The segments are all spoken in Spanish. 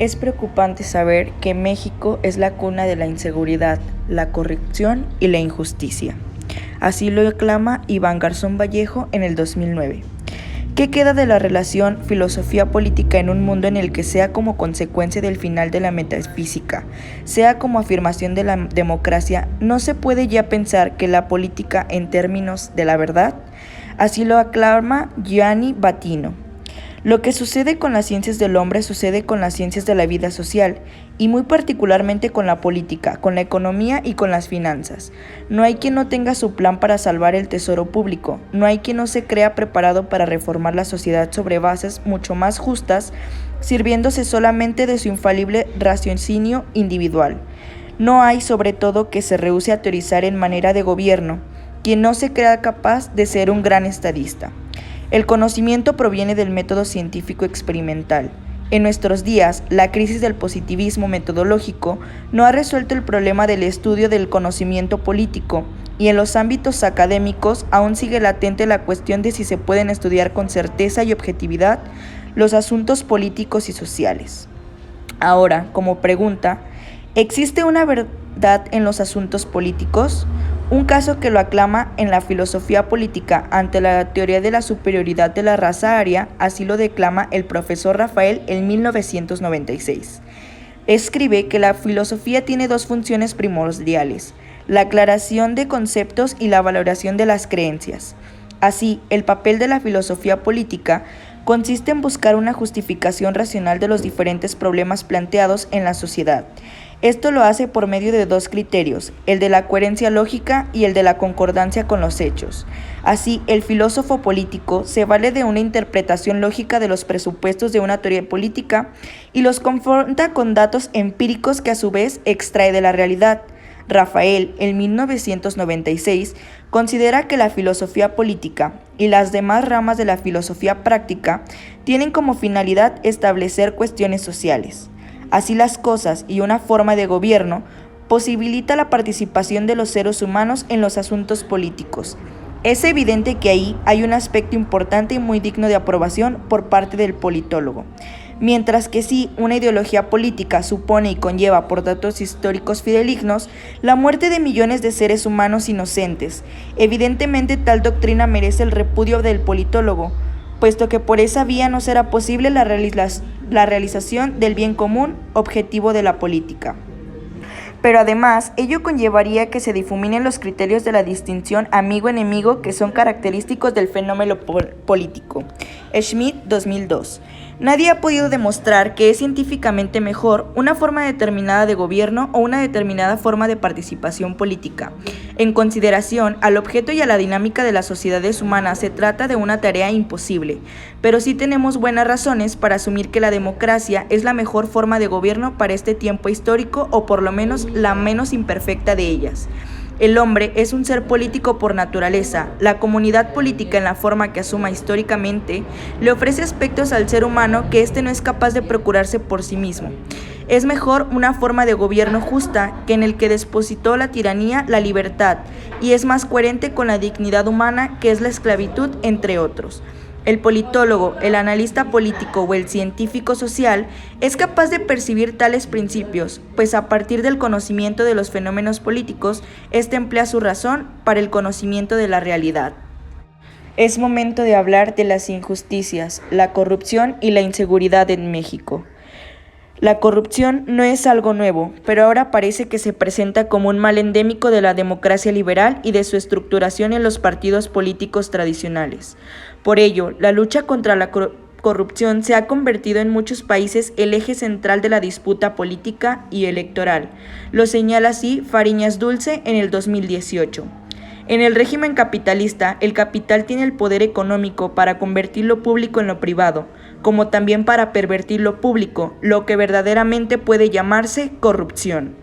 Es preocupante saber que México es la cuna de la inseguridad, la corrupción y la injusticia. Así lo aclama Iván Garzón Vallejo en el 2009. ¿Qué queda de la relación filosofía política en un mundo en el que, sea como consecuencia del final de la metafísica, sea como afirmación de la democracia, no se puede ya pensar que la política en términos de la verdad? Así lo aclama Gianni Battino. Lo que sucede con las ciencias del hombre sucede con las ciencias de la vida social, y muy particularmente con la política, con la economía y con las finanzas. No hay quien no tenga su plan para salvar el tesoro público, no hay quien no se crea preparado para reformar la sociedad sobre bases mucho más justas, sirviéndose solamente de su infalible raciocinio individual. No hay, sobre todo, que se rehúse a teorizar en manera de gobierno, quien no se crea capaz de ser un gran estadista. El conocimiento proviene del método científico experimental. En nuestros días, la crisis del positivismo metodológico no ha resuelto el problema del estudio del conocimiento político, y en los ámbitos académicos aún sigue latente la cuestión de si se pueden estudiar con certeza y objetividad los asuntos políticos y sociales. Ahora, como pregunta, ¿existe una verdad en los asuntos políticos? Un caso que lo aclama en la filosofía política ante la teoría de la superioridad de la raza aria, así lo declama el profesor Rafael en 1996. Escribe que la filosofía tiene dos funciones primordiales: la aclaración de conceptos y la valoración de las creencias. Así, el papel de la filosofía política consiste en buscar una justificación racional de los diferentes problemas planteados en la sociedad. Esto lo hace por medio de dos criterios, el de la coherencia lógica y el de la concordancia con los hechos. Así, el filósofo político se vale de una interpretación lógica de los presupuestos de una teoría política y los confronta con datos empíricos que a su vez extrae de la realidad. Rafael, en 1996, considera que la filosofía política y las demás ramas de la filosofía práctica tienen como finalidad establecer cuestiones sociales. Así las cosas y una forma de gobierno posibilita la participación de los seres humanos en los asuntos políticos. Es evidente que ahí hay un aspecto importante y muy digno de aprobación por parte del politólogo. Mientras que si una ideología política supone y conlleva por datos históricos fidedignos la muerte de millones de seres humanos inocentes, evidentemente tal doctrina merece el repudio del politólogo, puesto que por esa vía no será posible la realización del bien común, objetivo de la política. Pero además, ello conllevaría que se difuminen los criterios de la distinción amigo-enemigo que son característicos del fenómeno político. Schmidt, 2002. Nadie ha podido demostrar que es científicamente mejor una forma determinada de gobierno o una determinada forma de participación política. En consideración al objeto y a la dinámica de las sociedades humanas, se trata de una tarea imposible, pero sí tenemos buenas razones para asumir que la democracia es la mejor forma de gobierno para este tiempo histórico, o por lo menos la menos imperfecta de ellas. El hombre es un ser político por naturaleza. La comunidad política, en la forma que asuma históricamente, le ofrece aspectos al ser humano que éste no es capaz de procurarse por sí mismo. Es mejor una forma de gobierno justa que en el que depositó la tiranía, la libertad, y es más coherente con la dignidad humana, que es la esclavitud, entre otros. El politólogo, el analista político o el científico social es capaz de percibir tales principios, pues a partir del conocimiento de los fenómenos políticos, éste emplea su razón para el conocimiento de la realidad. Es momento de hablar de las injusticias, la corrupción y la inseguridad en México. La corrupción no es algo nuevo, pero ahora parece que se presenta como un mal endémico de la democracia liberal y de su estructuración en los partidos políticos tradicionales. Por ello, la lucha contra la corrupción se ha convertido en muchos países el eje central de la disputa política y electoral. Lo señala así Fariñas Dulce en el 2018. En el régimen capitalista, el capital tiene el poder económico para convertir lo público en lo privado, como también para pervertir lo público, lo que verdaderamente puede llamarse corrupción.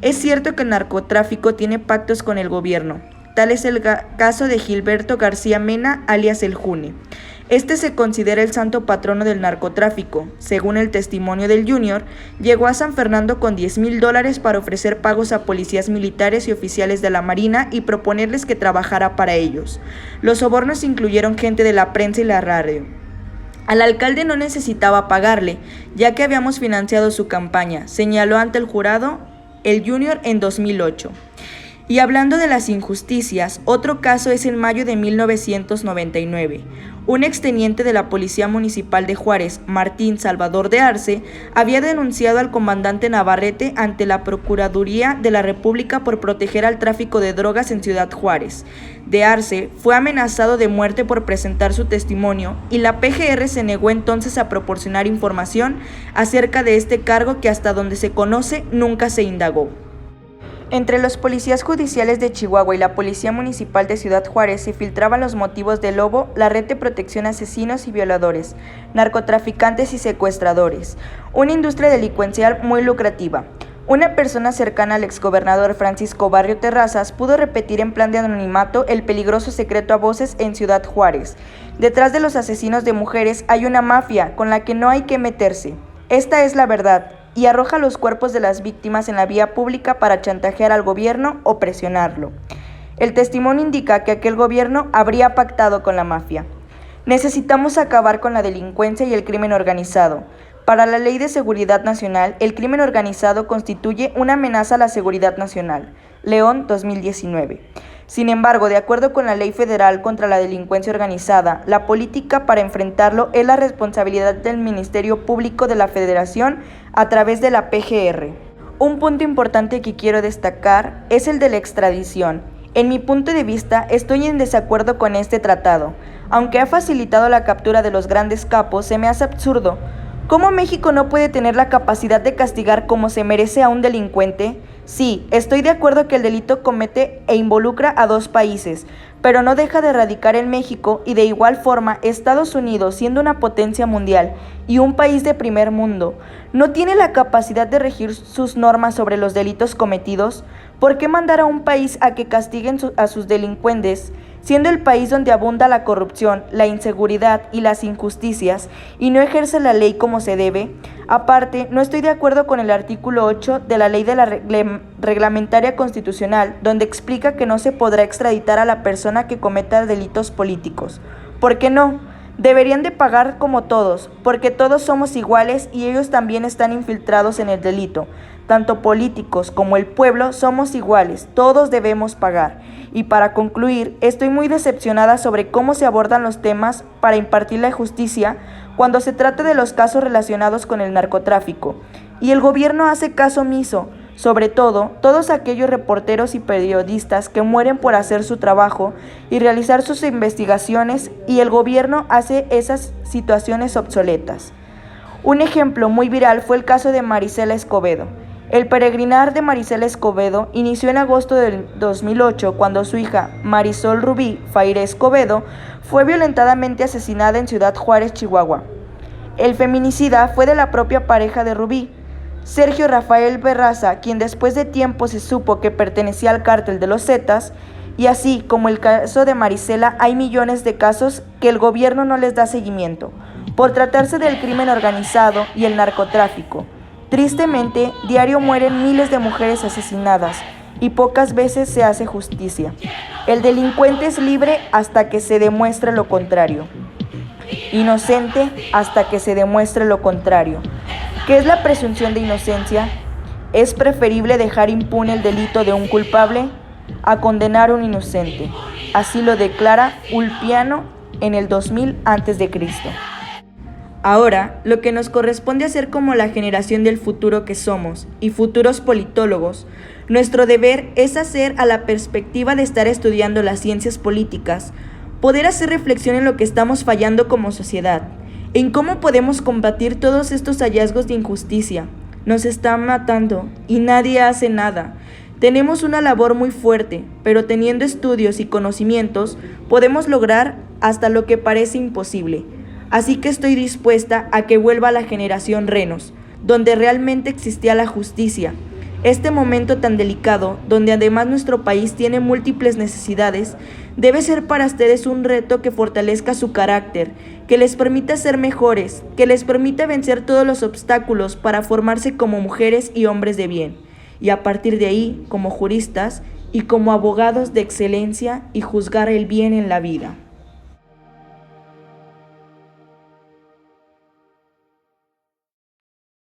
Es cierto que el narcotráfico tiene pactos con el gobierno. Tal es el caso de Gilberto García Mena, alias El June. Este se considera el santo patrono del narcotráfico. Según el testimonio del Junior, llegó a San Fernando con $10,000 para ofrecer pagos a policías militares y oficiales de la Marina y proponerles que trabajara para ellos. Los sobornos incluyeron gente de la prensa y la radio. Al alcalde no necesitaba pagarle, ya que habíamos financiado su campaña, señaló ante el jurado el Junior en 2008. Y hablando de las injusticias, otro caso es en mayo de 1999. Un exteniente de la Policía Municipal de Juárez, Martín Salvador de Arce, había denunciado al comandante Navarrete ante la Procuraduría de la República por proteger al tráfico de drogas en Ciudad Juárez. De Arce fue amenazado de muerte por presentar su testimonio y la PGR se negó entonces a proporcionar información acerca de este cargo que hasta donde se conoce nunca se indagó. Entre los policías judiciales de Chihuahua y la Policía Municipal de Ciudad Juárez se filtraban los motivos del lobo, la red de protección a asesinos y violadores, narcotraficantes y secuestradores, una industria delincuencial muy lucrativa. Una persona cercana al exgobernador Francisco Barrio Terrazas pudo repetir en plan de anonimato el peligroso secreto a voces en Ciudad Juárez. Detrás de los asesinos de mujeres hay una mafia con la que no hay que meterse. Esta es la verdad. Y arroja los cuerpos de las víctimas en la vía pública para chantajear al gobierno o presionarlo. El testimonio indica que aquel gobierno habría pactado con la mafia. Necesitamos acabar con la delincuencia y el crimen organizado. Para la Ley de Seguridad Nacional, el crimen organizado constituye una amenaza a la seguridad nacional. León, 2019. Sin embargo, de acuerdo con la Ley Federal contra la Delincuencia Organizada, la política para enfrentarlo es la responsabilidad del Ministerio Público de la Federación a través de la PGR. Un punto importante que quiero destacar es el de la extradición. En mi punto de vista, estoy en desacuerdo con este tratado. Aunque ha facilitado la captura de los grandes capos, se me hace absurdo. ¿Cómo México no puede tener la capacidad de castigar como se merece a un delincuente? Sí, estoy de acuerdo que el delito comete e involucra a dos países, pero no deja de radicar en México y de igual forma Estados Unidos, siendo una potencia mundial y un país de primer mundo, ¿no tiene la capacidad de regir sus normas sobre los delitos cometidos? ¿Por qué mandar a un país a que castiguen a sus delincuentes, siendo el país donde abunda la corrupción, la inseguridad y las injusticias, y no ejerce la ley como se debe? Aparte, no estoy de acuerdo con el artículo 8 de la Ley de la Reglamentaria Constitucional, donde explica que no se podrá extraditar a la persona que cometa delitos políticos. ¿Por qué no? Deberían de pagar como todos, porque todos somos iguales y ellos también están infiltrados en el delito. Tanto políticos como el pueblo somos iguales, todos debemos pagar. Y para concluir, estoy muy decepcionada sobre cómo se abordan los temas para impartir la justicia cuando se trata de los casos relacionados con el narcotráfico. Y el gobierno hace caso omiso, sobre todo todos aquellos reporteros y periodistas que mueren por hacer su trabajo y realizar sus investigaciones, y el gobierno hace esas situaciones obsoletas. Un ejemplo muy viral fue el caso de Marisela Escobedo. El peregrinar de Marisela Escobedo inició en agosto del 2008 cuando su hija Marisol Rubí Fairé Escobedo fue violentamente asesinada en Ciudad Juárez, Chihuahua. El feminicida fue de la propia pareja de Rubí, Sergio Rafael Berraza, quien después de tiempo se supo que pertenecía al cártel de los Zetas, y así como el caso de Marisela, hay millones de casos que el gobierno no les da seguimiento, por tratarse del crimen organizado y el narcotráfico. Tristemente, diario mueren miles de mujeres asesinadas y pocas veces se hace justicia. El delincuente es libre hasta que se demuestre lo contrario. Inocente hasta que se demuestre lo contrario. ¿Qué es la presunción de inocencia? Es preferible dejar impune el delito de un culpable a condenar a un inocente. Así lo declara Ulpiano en el 2000 a.C. Ahora, lo que nos corresponde hacer como la generación del futuro que somos y futuros politólogos, nuestro deber es hacer a la perspectiva de estar estudiando las ciencias políticas, poder hacer reflexión en lo que estamos fallando como sociedad, en cómo podemos combatir todos estos hallazgos de injusticia. Nos están matando y nadie hace nada. Tenemos una labor muy fuerte, pero teniendo estudios y conocimientos, podemos lograr hasta lo que parece imposible. Así que estoy dispuesta a que vuelva la generación Renos, donde realmente existía la justicia. Este momento tan delicado, donde además nuestro país tiene múltiples necesidades, debe ser para ustedes un reto que fortalezca su carácter, que les permita ser mejores, que les permita vencer todos los obstáculos para formarse como mujeres y hombres de bien, y a partir de ahí, como juristas y como abogados de excelencia y juzgar el bien en la vida.